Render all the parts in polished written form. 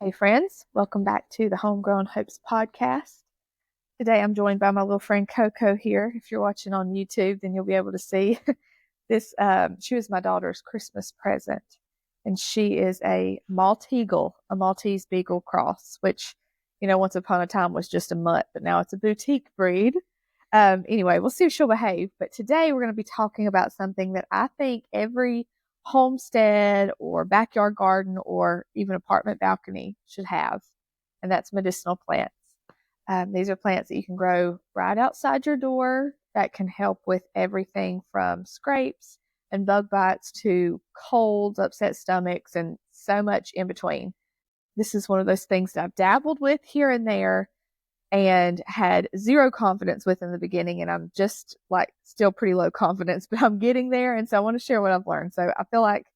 Hey friends, welcome back to the Homegrown Hopes podcast. Today I'm joined by my little friend Coco here. If you're watching on YouTube, then you'll be able to see this. She was my daughter's Christmas present, and she is a Maltese Beagle cross, which, once upon a time was just a mutt, but now it's a boutique breed. Anyway, we'll see if she'll behave. But today we're going to be talking about something that I think every homestead or backyard garden or even apartment balcony should have, and that's medicinal plants. These are plants that you can grow right outside your door that can help with everything from scrapes and bug bites to colds, upset stomachs, and so much in between. This is one of those things that I've dabbled with here and there and had zero confidence with in the beginning, and I'm just still pretty low confidence, but I'm getting there, and so I want to share what I've learned. So I feel like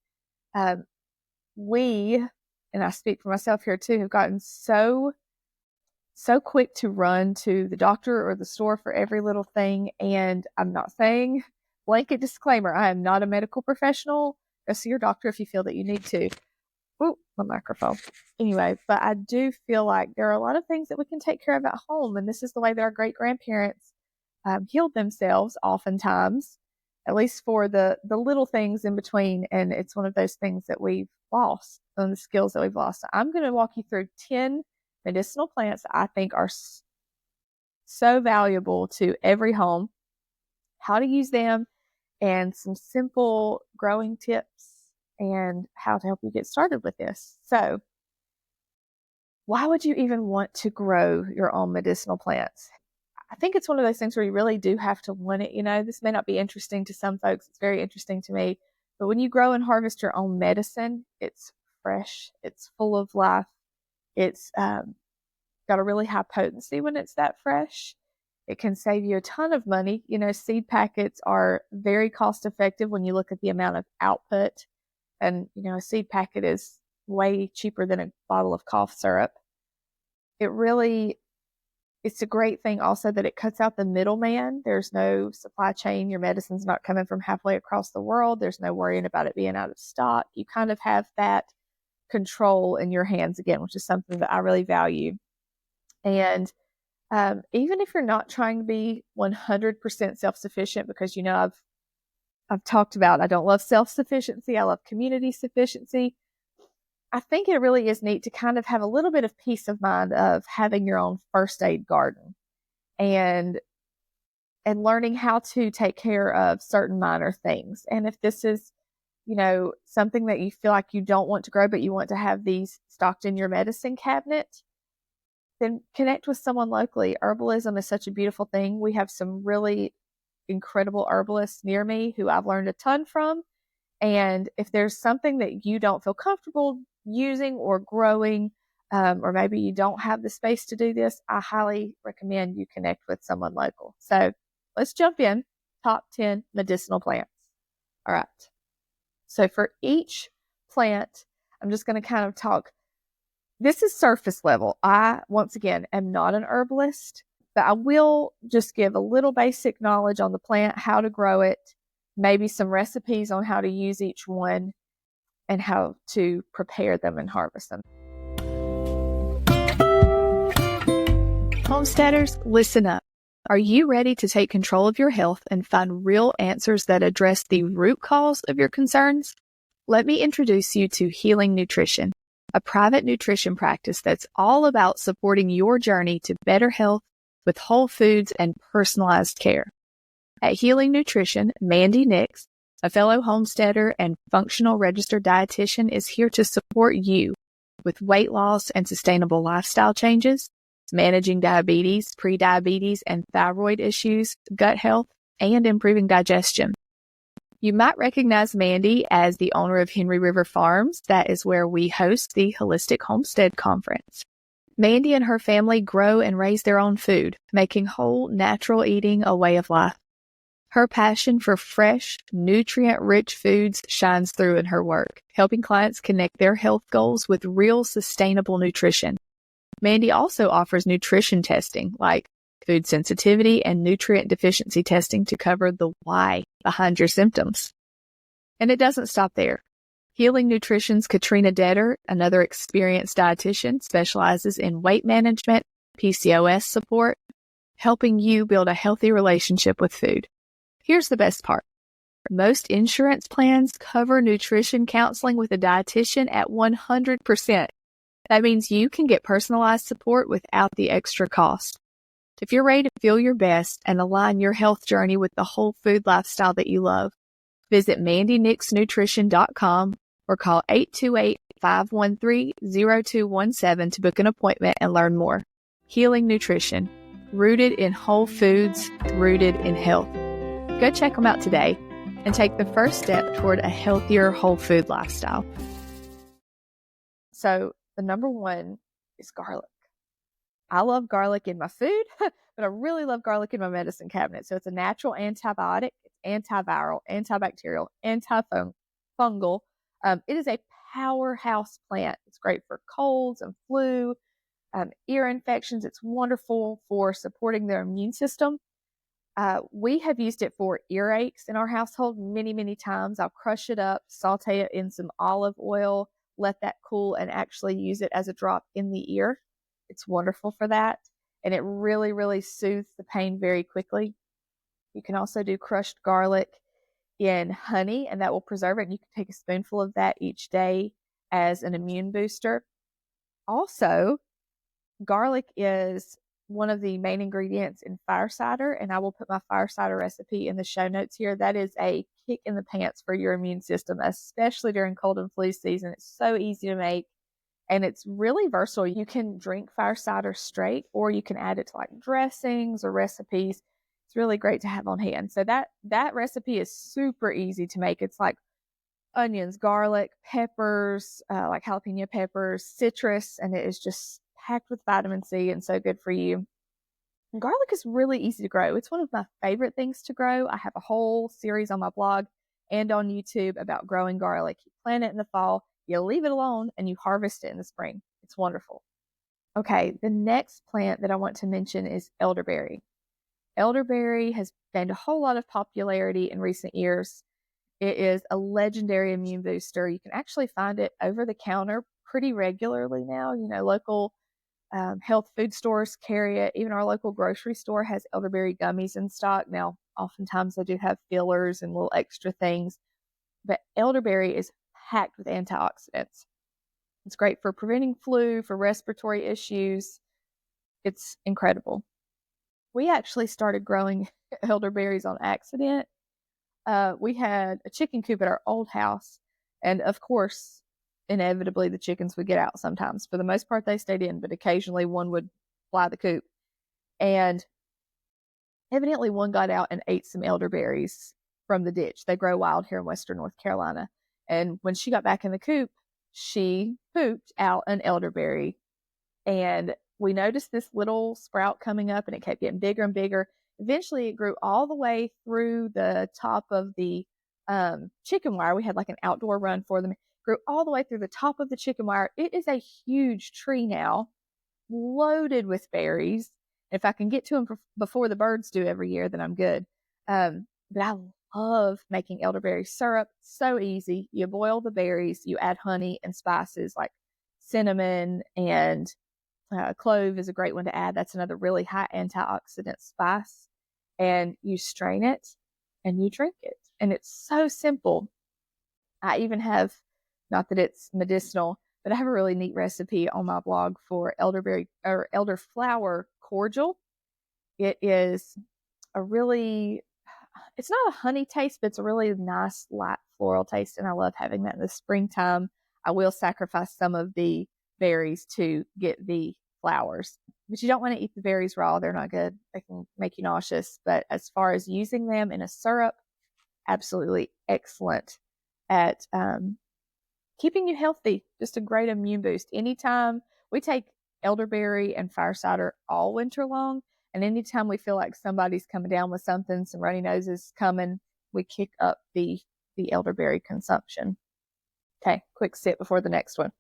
we, and I speak for myself here too, have gotten so quick to run to the doctor or the store for every little thing, and I'm not saying, blanket disclaimer, I am not a medical professional. Go see your doctor if you feel that you need to. Ooh, my microphone. Anyway, but I do feel like there are a lot of things that we can take care of at home, and this is the way that our great-grandparents healed themselves oftentimes, at least for the little things in between, and it's one of those things that we've lost, and the skills that we've lost. So I'm going to walk you through 10 medicinal plants that I think are so valuable to every home, how to use them, and some simple growing tips and how to help you get started with this. So why would you even want to grow your own medicinal plants? I think it's one of those things where you really do have to want it. This may not be interesting to some folks. It's very interesting to me. But when you grow and harvest your own medicine, it's fresh. It's full of life. It's got a really high potency when it's that fresh. It can save you a ton of money. Seed packets are very cost effective when you look at the amount of output. And, a seed packet is way cheaper than a bottle of cough syrup. It's a great thing also that it cuts out the middleman. There's no supply chain. Your medicine's not coming from halfway across the world. There's no worrying about it being out of stock. You kind of have that control in your hands again, which is something that I really value. And even if you're not trying to be 100% self-sufficient, because, I've talked about, I don't love self-sufficiency. I love community sufficiency. I think it really is neat to kind of have a little bit of peace of mind of having your own first aid garden and learning how to take care of certain minor things. And if this is, something that you feel like you don't want to grow, but you want to have these stocked in your medicine cabinet, then connect with someone locally. Herbalism is such a beautiful thing. We have some really incredible herbalists near me who I've learned a ton from. And if there's something that you don't feel comfortable using or growing, or maybe you don't have the space to do this, I highly recommend you connect with someone local. So let's jump in. Top 10 medicinal plants. All right. So for each plant, I'm just going to kind of talk. This is surface level. I, once again, am not an herbalist, but I will just give a little basic knowledge on the plant, how to grow it, maybe some recipes on how to use each one, and how to prepare them and harvest them. Homesteaders, listen up. Are you ready to take control of your health and find real answers that address the root cause of your concerns? Let me introduce you to Healing Nutrition, a private nutrition practice that's all about supporting your journey to better health with whole foods and personalized care. At Healing Nutrition, Mandy Nix, a fellow homesteader and functional registered dietitian, is here to support you with weight loss and sustainable lifestyle changes, managing diabetes, prediabetes, and thyroid issues, gut health, and improving digestion. You might recognize Mandy as the owner of Henry River Farms. That is where we host the Holistic Homestead Conference. Mandy and her family grow and raise their own food, making whole, natural eating a way of life. Her passion for fresh, nutrient-rich foods shines through in her work, helping clients connect their health goals with real, sustainable nutrition. Mandy also offers nutrition testing, like food sensitivity and nutrient deficiency testing to cover the why behind your symptoms. And it doesn't stop there. Healing Nutrition's Katrina Detter, another experienced dietitian, specializes in weight management, PCOS support, helping you build a healthy relationship with food. Here's the best part. Most insurance plans cover nutrition counseling with a dietitian at 100%. That means you can get personalized support without the extra cost. If you're ready to feel your best and align your health journey with the whole food lifestyle that you love, visit MandyNixNutrition.com or call 828-513-0217 to book an appointment and learn more. Healing Nutrition, rooted in whole foods, rooted in health. Go check them out today and take the first step toward a healthier whole food lifestyle. So the number one is garlic. I love garlic in my food, but I really love garlic in my medicine cabinet. So it's a natural antibiotic, it's antiviral, antibacterial, antifungal. It is a powerhouse plant. It's great for colds and flu, ear infections. It's wonderful for supporting their immune system. We have used it for earaches in our household many, many times. I'll crush it up, saute it in some olive oil, let that cool, and actually use it as a drop in the ear. It's wonderful for that, and it really, really soothes the pain very quickly. You can also do crushed garlic in honey, and that will preserve it. And you can take a spoonful of that each day as an immune booster. Also, garlic is one of the main ingredients in fire cider, and I will put my fire cider recipe in the show notes here. That is a kick in the pants for your immune system, especially during cold and flu season. It's so easy to make, and it's really versatile. You can drink fire cider straight, or you can add it to like dressings or recipes. It's really great to have on hand. So that recipe is super easy to make. It's like onions, garlic, peppers, like jalapeno peppers, citrus, and it is just packed with vitamin C and so good for you. And garlic is really easy to grow. It's one of my favorite things to grow. I have a whole series on my blog and on YouTube about growing garlic. You plant it in the fall, you leave it alone, and you harvest it in the spring. It's wonderful. Okay, the next plant that I want to mention is elderberry. Elderberry has gained a whole lot of popularity in recent years. It is a legendary immune booster. You can actually find it over the counter pretty regularly now. Local health food stores carry it. Even our local grocery store has elderberry gummies in stock. Now, oftentimes they do have fillers and little extra things, but elderberry is packed with antioxidants. It's great for preventing flu, for respiratory issues. It's incredible. We actually started growing elderberries on accident. We had a chicken coop at our old house, and of course, inevitably the chickens would get out sometimes. For the most part, they stayed in, but occasionally one would fly the coop. And evidently one got out and ate some elderberries from the ditch. They grow wild here in western North Carolina. And when she got back in the coop, she pooped out an elderberry. And we noticed this little sprout coming up, and it kept getting bigger and bigger. Eventually, it grew all the way through the top of the chicken wire. We had like an outdoor run for them. It grew all the way through the top of the chicken wire. It is a huge tree now, loaded with berries. If I can get to them before the birds do every year, then I'm good. But I love making elderberry syrup. So easy. You boil the berries, you add honey and spices like cinnamon, and clove is a great one to add. That's another really high antioxidant spice. And you strain it and you drink it. And it's so simple. I even have, not that it's medicinal, but I have a really neat recipe on my blog for elderberry or elderflower cordial. It is it's not a honey taste, but it's a really nice, light floral taste. And I love having that in the springtime. I will sacrifice some of the berries to get the flowers, but you don't want to eat the berries raw. They're not good. They can make you nauseous. But as far as using them in a syrup, absolutely excellent at keeping you healthy. Just a great immune boost. Anytime we take elderberry and fire cider all winter long, and anytime we feel like somebody's coming down with something, some runny noses coming, we kick up the elderberry consumption. Okay, quick sip before the next one.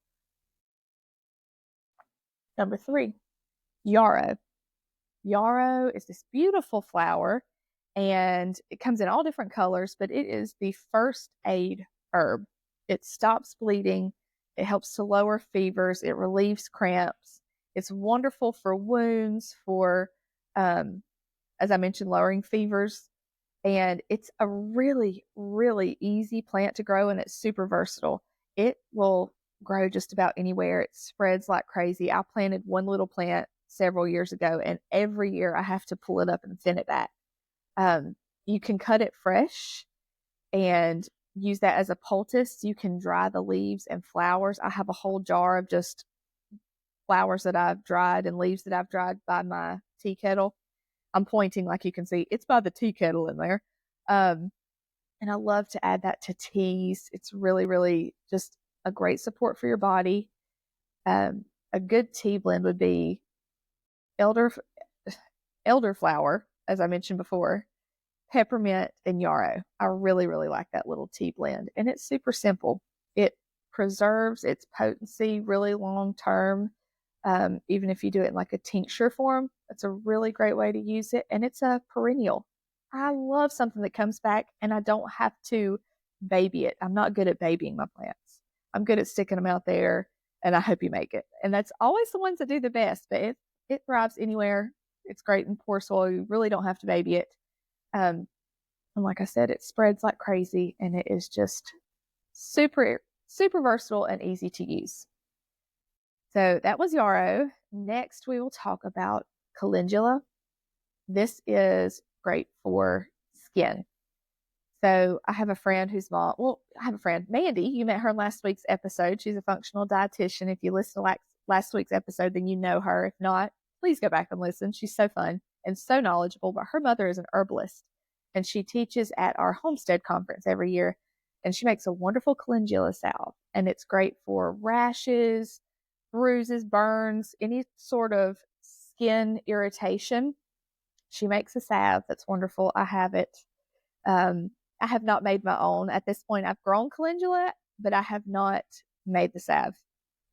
Number 3, yarrow. Yarrow is this beautiful flower, and it comes in all different colors, but it is the first aid herb. It stops bleeding. It helps to lower fevers. It relieves cramps. It's wonderful for wounds, for, as I mentioned, lowering fevers. And it's a really, really easy plant to grow, and it's super versatile. It will grow just about anywhere. It spreads like crazy. I planted one little plant several years ago, and every year I have to pull it up and thin it back. You can cut it fresh and use that as a poultice. You can dry the leaves and flowers. I have a whole jar of just flowers that I've dried and leaves that I've dried by my tea kettle. I'm pointing like you can see. It's by the tea kettle in there. And I love to add that to teas. It's really, really just a great support for your body. A good tea blend would be elderflower, as I mentioned before, peppermint, and yarrow. I really, really like that little tea blend. And it's super simple. It preserves its potency really long term. Even if you do it in like a tincture form, it's a really great way to use it. And it's a perennial. I love something that comes back and I don't have to baby it. I'm not good at babying my plants. I'm good at sticking them out there and I hope you make it. And that's always the ones that do the best, but it thrives anywhere. It's great in poor soil. You really don't have to baby it. And like I said, it spreads like crazy and it is just super, super versatile and easy to use. So that was yarrow. Next, we will talk about calendula. This is great for skin. So I have a friend Mandy. You met her in last week's episode. She's a functional dietitian. If you listen to last week's episode, then you know her. If not, please go back and listen. She's so fun and so knowledgeable. But her mother is an herbalist, and she teaches at our homestead conference every year. And she makes a wonderful calendula salve, and it's great for rashes, bruises, burns, any sort of skin irritation. She makes a salve that's wonderful. I have it. I have not made my own. At this point, I've grown calendula, but I have not made the salve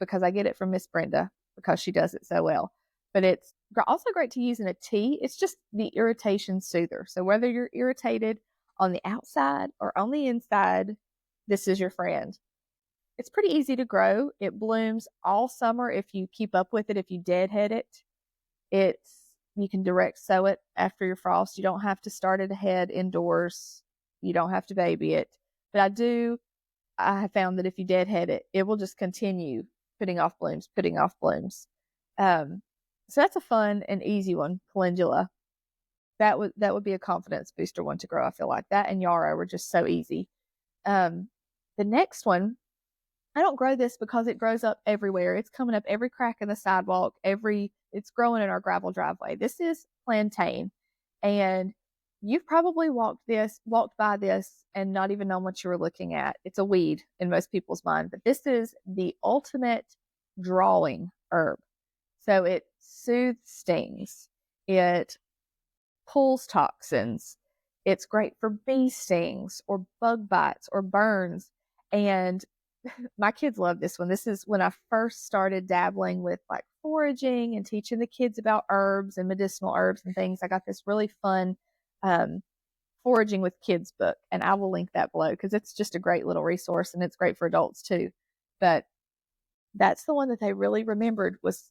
because I get it from Miss Brenda because she does it so well. But it's also great to use in a tea. It's just the irritation soother. So whether you're irritated on the outside or on the inside, this is your friend. It's pretty easy to grow. It blooms all summer if you keep up with it, if you deadhead it. You can direct sow it after your frost. You don't have to start it ahead indoors. You don't have to baby it. But I have found that if you deadhead it, it will just continue putting off blooms. So that's a fun and easy one, calendula. That would be a confidence booster one to grow. I feel like that and yarrow were just so easy. The next one, I don't grow this because it grows up everywhere. It's coming up every crack in the sidewalk. It's growing in our gravel driveway. This is plantain. And you've probably walked by this and not even known what you were looking at. It's a weed in most people's mind, but this is the ultimate drawing herb. So it soothes stings. It pulls toxins. It's great for bee stings or bug bites or burns. And my kids love this one. This is when I first started dabbling with like foraging and teaching the kids about herbs and medicinal herbs and things. I got this really fun foraging with kids book, and I will link that below because it's just a great little resource and it's great for adults too. But that's the one that they really remembered was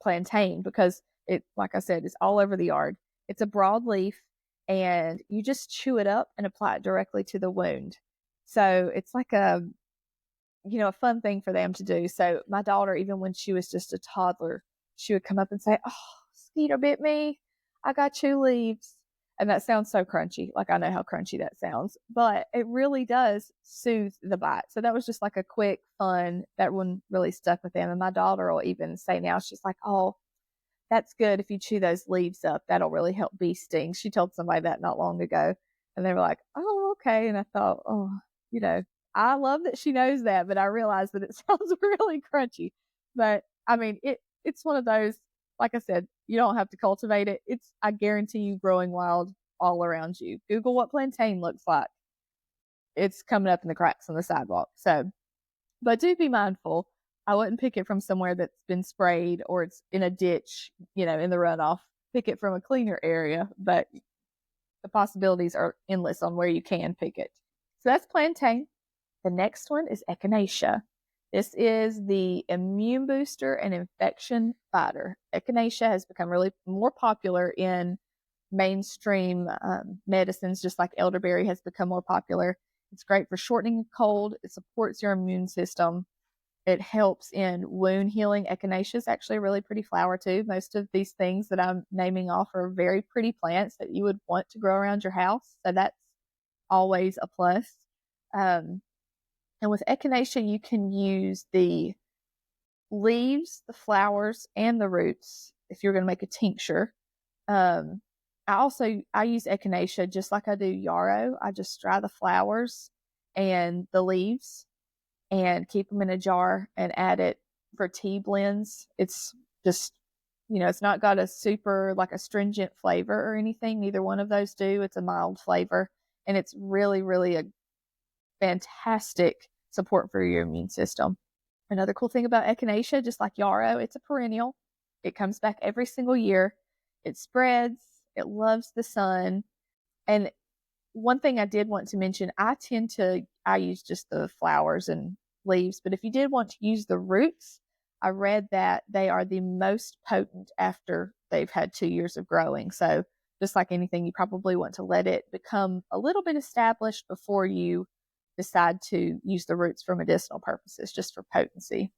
plantain because it, like I said, is all over the yard. It's a broad leaf and you just chew it up and apply it directly to the wound. So it's like a fun thing for them to do. So my daughter, even when she was just a toddler, she would come up and say, "Oh, mosquito bit me. I got 2 leaves." And that sounds so crunchy. Like I know how crunchy that sounds, but it really does soothe the bite. So that was just like a quick fun, that one really stuck with them. And my daughter will even say now, she's like, "Oh, that's good. If you chew those leaves up, that'll really help bee stings." She told somebody that not long ago and they were like, "Oh, okay." And I thought, I love that she knows that, but I realize that it sounds really crunchy. But I mean, it's one of those, like I said, you don't have to cultivate it. I guarantee you growing wild all around you. Google what plantain looks like. It's coming up in the cracks on the sidewalk. So, but do be mindful. I wouldn't pick it from somewhere that's been sprayed or it's in a ditch, in the runoff. Pick it from a cleaner area, but the possibilities are endless on where you can pick it. So that's plantain. The next one is echinacea. This is the immune booster and infection fighter. Echinacea has become really more popular in mainstream medicines, just like elderberry has become more popular. It's great for shortening a cold. It supports your immune system. It helps in wound healing. Echinacea is actually a really pretty flower too. Most of these things that I'm naming off are very pretty plants that you would want to grow around your house. So that's always a plus. And with echinacea, you can use the leaves, the flowers, and the roots if you're going to make a tincture. I use echinacea just like I do yarrow. I just dry the flowers and the leaves and keep them in a jar and add it for tea blends. It's just, it's not got a super like astringent flavor or anything. Neither one of those do. It's a mild flavor, and it's really, really a fantastic support for your immune system. Another cool thing about echinacea, just like yarrow, it's a perennial. It comes back every single year. It spreads. It loves the sun. And one thing I did want to mention, I use just the flowers and leaves, but if you did want to use the roots, I read that they are the most potent after they've had 2 years of growing. So just like anything, you probably want to let it become a little bit established before you decide to use the roots for medicinal purposes, just for potency.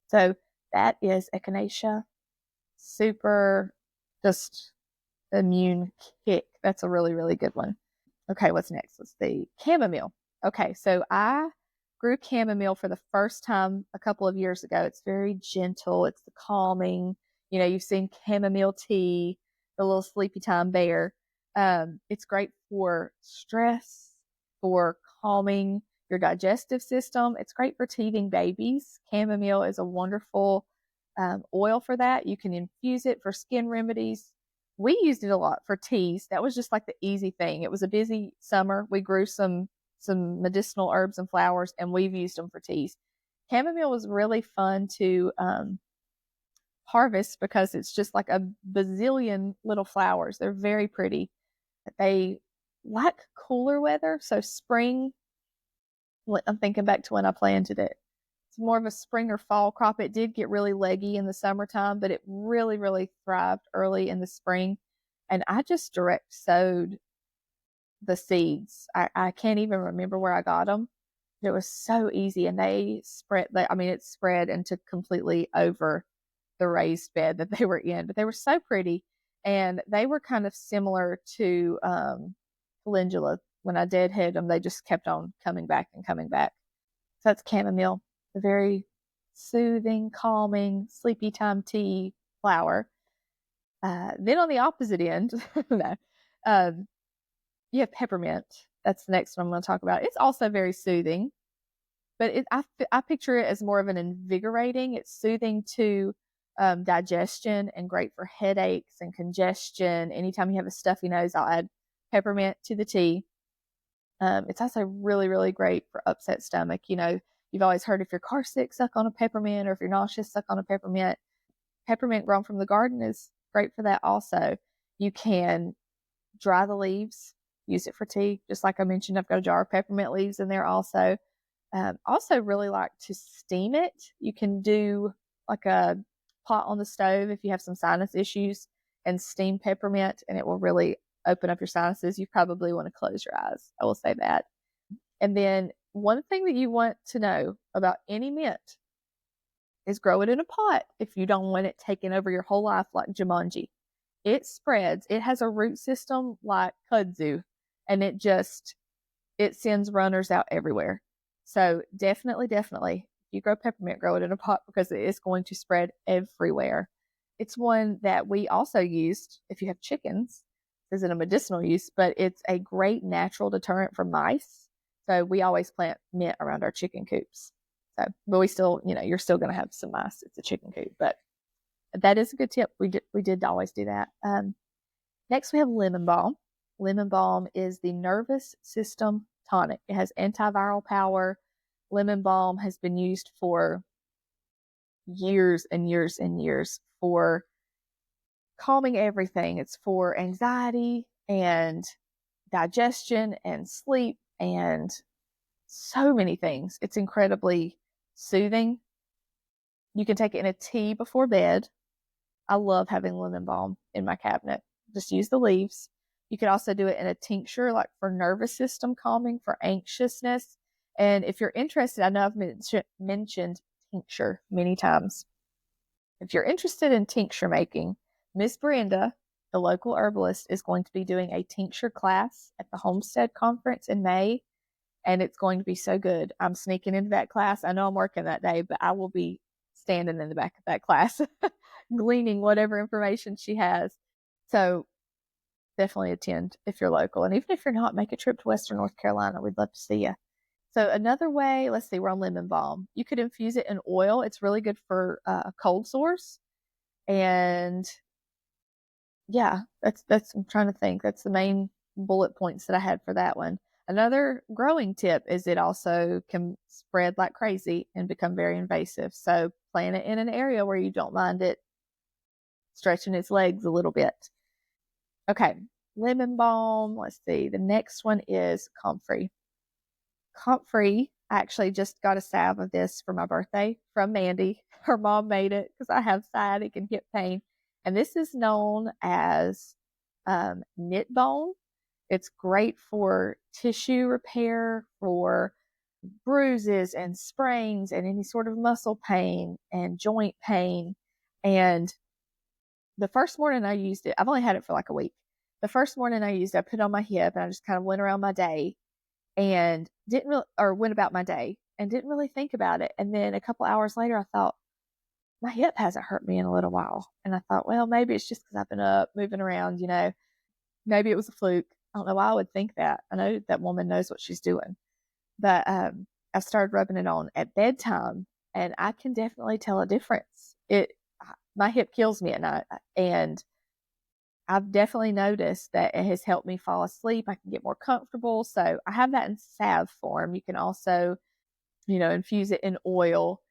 So that is echinacea. Super just immune kick. That's a really, really good one. Okay, what's next? Let's see. Chamomile. Okay, so I grew chamomile for the first time a couple of years ago. It's very gentle. It's the calming. You've seen chamomile tea, the little sleepy time bear. It's great for stress, for calming your digestive system. It's great for teething babies. Chamomile is a wonderful oil for that. You can infuse it for skin remedies. We used it a lot for teas. That was just like the easy thing. It was a busy summer. We grew some medicinal herbs and flowers, and we've used them for teas. Chamomile was really fun to harvest because it's just like a bazillion little flowers. They're very pretty. They like cooler weather. So spring, I'm thinking back to when I planted it. It's more of a spring or fall crop. It did get really leggy in the summertime, but it really, really thrived early in the spring. And I just direct sowed the seeds. I can't even remember where I got them. It was so easy, and it spread and took completely over the raised bed that they were in. But they were so pretty, and they were kind of similar to calendula. When I deadhead them, they just kept on coming back and coming back. So that's chamomile, a very soothing, calming, sleepy time tea flower. Then on the opposite end, you have peppermint. That's the next one I'm going to talk about. It's also very soothing, but I picture it as more of an invigorating. It's soothing to digestion and great for headaches and congestion. Anytime you have a stuffy nose, I'll add peppermint to the tea. It's also really, really great for upset stomach. You've always heard if your car's sick, suck on a peppermint, or if you're nauseous, suck on a peppermint. Peppermint grown from the garden is great for that also. You can dry the leaves, use it for tea. Just like I mentioned, I've got a jar of peppermint leaves in there also. Also really like to steam it. You can do like a pot on the stove if you have some sinus issues and steam peppermint, and it will really open up your sinuses. You probably want to close your eyes. I will say that. And then one thing that you want to know about any mint is grow it in a pot if you don't want it taking over your whole life like Jumanji. It spreads. It has a root system like kudzu, and it sends runners out everywhere. So definitely, if you grow peppermint, grow it in a pot because it is going to spread everywhere. It's one that we also used if you have chickens. This isn't a medicinal use, but it's a great natural deterrent for mice. So we always plant mint around our chicken coops. So, but we still, you're still going to have some mice. It's a chicken coop, but that is a good tip. We did always do that. Next, we have lemon balm. Lemon balm is the nervous system tonic. It has antiviral power. Lemon balm has been used for years and years and years for calming everything. It's for anxiety and digestion and sleep and so many things. It's incredibly soothing. You can take it in a tea before bed. I love having lemon balm in my cabinet. Just use the leaves. You could also do it in a tincture, like for nervous system calming, for anxiousness. And if you're interested, I know I've mentioned tincture many times. If you're interested in tincture making, Miss Brenda, the local herbalist, is going to be doing a tincture class at the Homestead conference in May, and it's going to be so good. I'm sneaking into that class. I know I'm working that day, but I will be standing in the back of that class, gleaning whatever information she has. So definitely attend if you're local. And even if you're not, make a trip to Western North Carolina. We'd love to see you. So another way, let's see, we're on lemon balm. You could infuse it in oil. It's really good for cold sores. And yeah, that's I'm trying to think. That's the main bullet points that I had for that one. Another growing tip is it also can spread like crazy and become very invasive. So plant it in an area where you don't mind it stretching its legs a little bit. Okay, lemon balm. Let's see. The next one is comfrey. Comfrey, I actually just got a salve of this for my birthday from Mandy. Her mom made it because I have sciatic and hip pain. And this is known as knit bone. It's great for tissue repair, for bruises and sprains and any sort of muscle pain and joint pain. And the first morning I used it, I've only had it for like a week. The first morning I used it, I put it on my hip and I just kind of went around my day and went about my day and didn't really think about it. And then a couple hours later, I thought, my hip hasn't hurt me in a little while. And I thought, well, maybe it's just because I've been up moving around, maybe it was a fluke. I don't know why I would think that. I know that woman knows what she's doing. But I started rubbing it on at bedtime, and I can definitely tell a difference. My hip kills me at night, and I've definitely noticed that it has helped me fall asleep. I can get more comfortable. So I have that in salve form. You can also, infuse it in oil.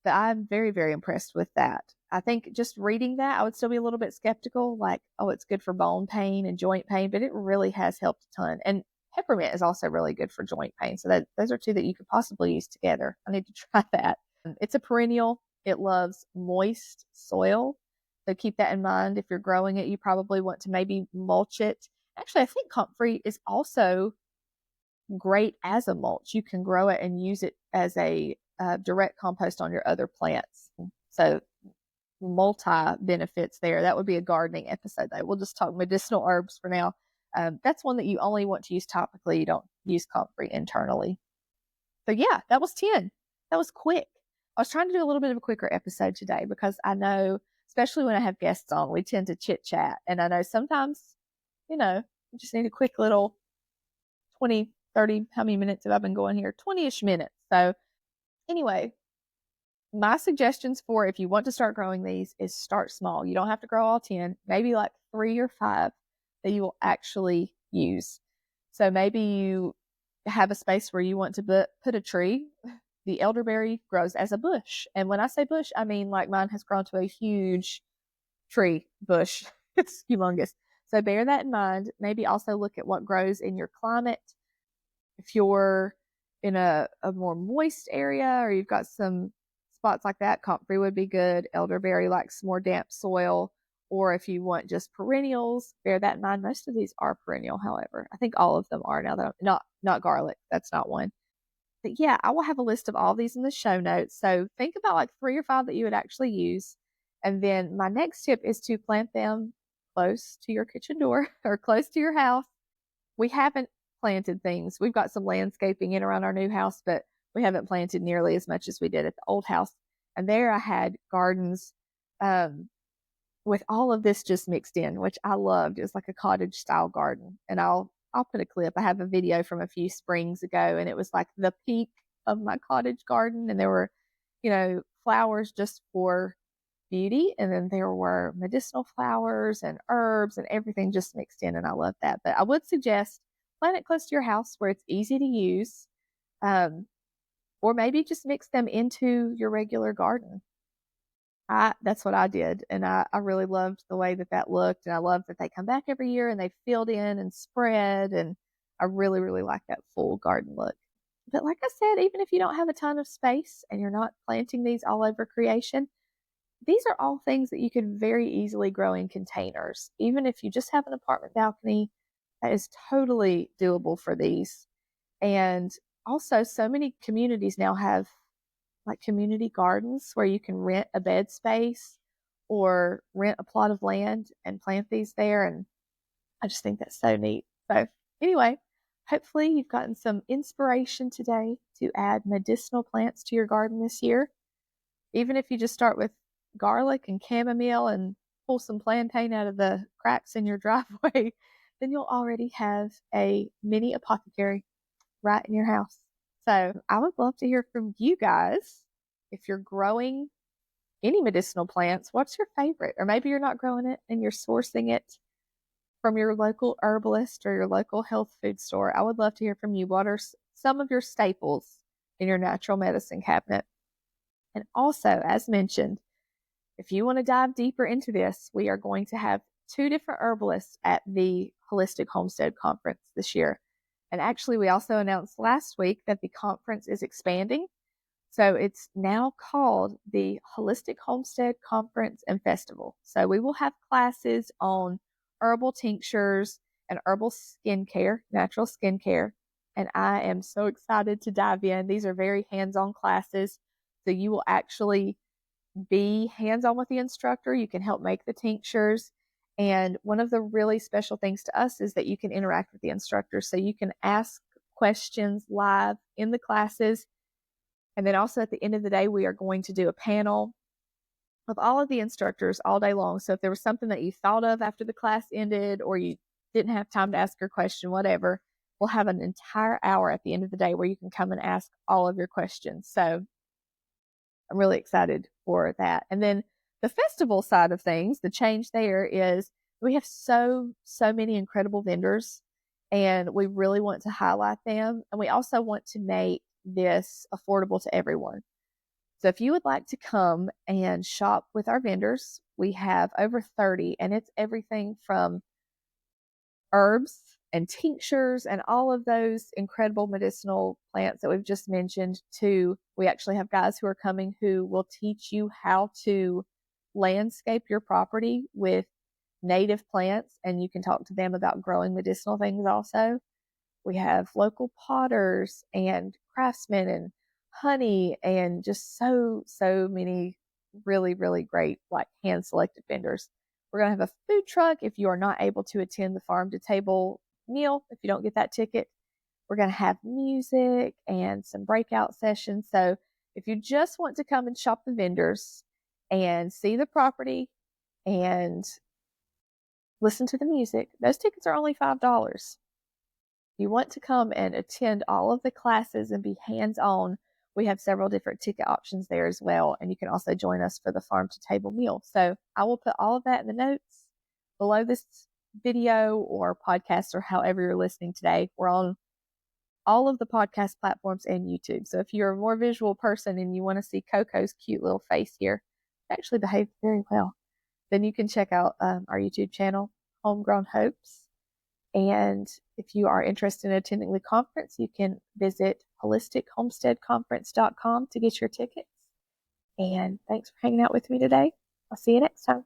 But I'm very, very impressed with that. I think just reading that, I would still be a little bit skeptical, like, oh, it's good for bone pain and joint pain, but it really has helped a ton. And peppermint is also really good for joint pain. So those are two that you could possibly use together. I need to try that. It's a perennial. It loves moist soil. So keep that in mind. If you're growing it, you probably want to maybe mulch it. Actually, I think comfrey is also great as a mulch. You can grow it and use it as a direct compost on your other plants. So multi benefits there. That would be a gardening episode though. We'll just talk medicinal herbs for now. That's one that you only want to use topically. You don't use comfrey internally. So yeah, that was 10. That was quick. I was trying to do a little bit of a quicker episode today because I know, especially when I have guests on, we tend to chit chat. And I know sometimes, you just need a quick little 20, 30, how many minutes have I been going here? 20-ish minutes. So anyway, my suggestions for if you want to start growing these is start small. You don't have to grow all 10, maybe like 3 or 5 that you will actually use. So maybe you have a space where you want to put a tree. The elderberry grows as a bush. And when I say bush, I mean like mine has grown to a huge tree bush. It's humongous. So bear that in mind. Maybe also look at what grows in your climate. If you're in a more moist area or you've got some spots like that, comfrey would be good. Elderberry likes more damp soil. Or if you want just perennials, bear that in mind. Most of these are perennial, however. I think all of them are now, though. Not garlic. That's not one. But yeah, I will have a list of all these in the show notes. So think about like 3 or 5 that you would actually use. And then my next tip is to plant them close to your kitchen door or close to your house. We haven't planted things. We've got some landscaping in around our new house, but we haven't planted nearly as much as we did at the old house. And there I had gardens with all of this just mixed in, which I loved. It was like a cottage style garden. And I'll put a clip. I have a video from a few springs ago, and it was like the peak of my cottage garden. And there were, flowers just for beauty. And then there were medicinal flowers and herbs and everything just mixed in. And I love that. But I would suggest plant it close to your house where it's easy to use. Or maybe just mix them into your regular garden. That's what I did. And I really loved the way that looked. And I love that they come back every year and they filled in and spread. And I really, really like that full garden look. But like I said, even if you don't have a ton of space and you're not planting these all over creation, these are all things that you can very easily grow in containers. Even if you just have an apartment balcony, that is totally doable for these. And also, so many communities now have like community gardens where you can rent a bed space or rent a plot of land and plant these there. And I just think that's so neat. So, anyway, hopefully you've gotten some inspiration today to add medicinal plants to your garden this year. Even if you just start with garlic and chamomile and pull some plantain out of the cracks in your driveway, then you'll already have a mini apothecary right in your house. So I would love to hear from you guys. If you're growing any medicinal plants, what's your favorite? Or maybe you're not growing it and you're sourcing it from your local herbalist or your local health food store. I would love to hear from you. What are some of your staples in your natural medicine cabinet? And also, as mentioned, if you want to dive deeper into this, we are going to have 2 different herbalists at the Holistic Homestead Conference this year. And actually, we also announced last week that the conference is expanding. So it's now called the Holistic Homestead Conference and Festival. So we will have classes on herbal tinctures and herbal skincare, natural skincare. And I am so excited to dive in. These are very hands-on classes. So you will actually be hands-on with the instructor. You can help make the tinctures. And one of the really special things to us is that you can interact with the instructor. So you can ask questions live in the classes. And then also at the end of the day, we are going to do a panel of all of the instructors all day long. So if there was something that you thought of after the class ended, or you didn't have time to ask your question, whatever, we'll have an entire hour at the end of the day where you can come and ask all of your questions. So I'm really excited for that. And then the festival side of things, the change there is we have so many incredible vendors, and we really want to highlight them. And we also want to make this affordable to everyone. So if you would like to come and shop with our vendors, we have over 30, and it's everything from herbs and tinctures and all of those incredible medicinal plants that we've just mentioned, to we actually have guys who are coming who will teach you how to landscape your property with native plants, and you can talk to them about growing medicinal things also. We have local potters and craftsmen and honey, and just so many really great like hand selected vendors. We're going to have a food truck if you are not able to attend the farm to table meal. If you don't get that ticket, we're going to have music and some breakout sessions. So if you just want to come and shop the vendors and see the property and listen to the music, those tickets are only $5. You want to come and attend all of the classes and be hands-on, we have several different ticket options there as well. And you can also join us for the farm to table meal. So I will put all of that in the notes below this video or podcast, or however you're listening today. We're on all of the podcast platforms and YouTube. So if you're a more visual person and you want to see Coco's cute little face here, it actually behaved very well, then you can check out our YouTube channel, Homegrown Hopes. And if you are interested in attending the conference, you can visit holistichomesteadconference.com to get your tickets. And thanks for hanging out with me today. I'll see you next time.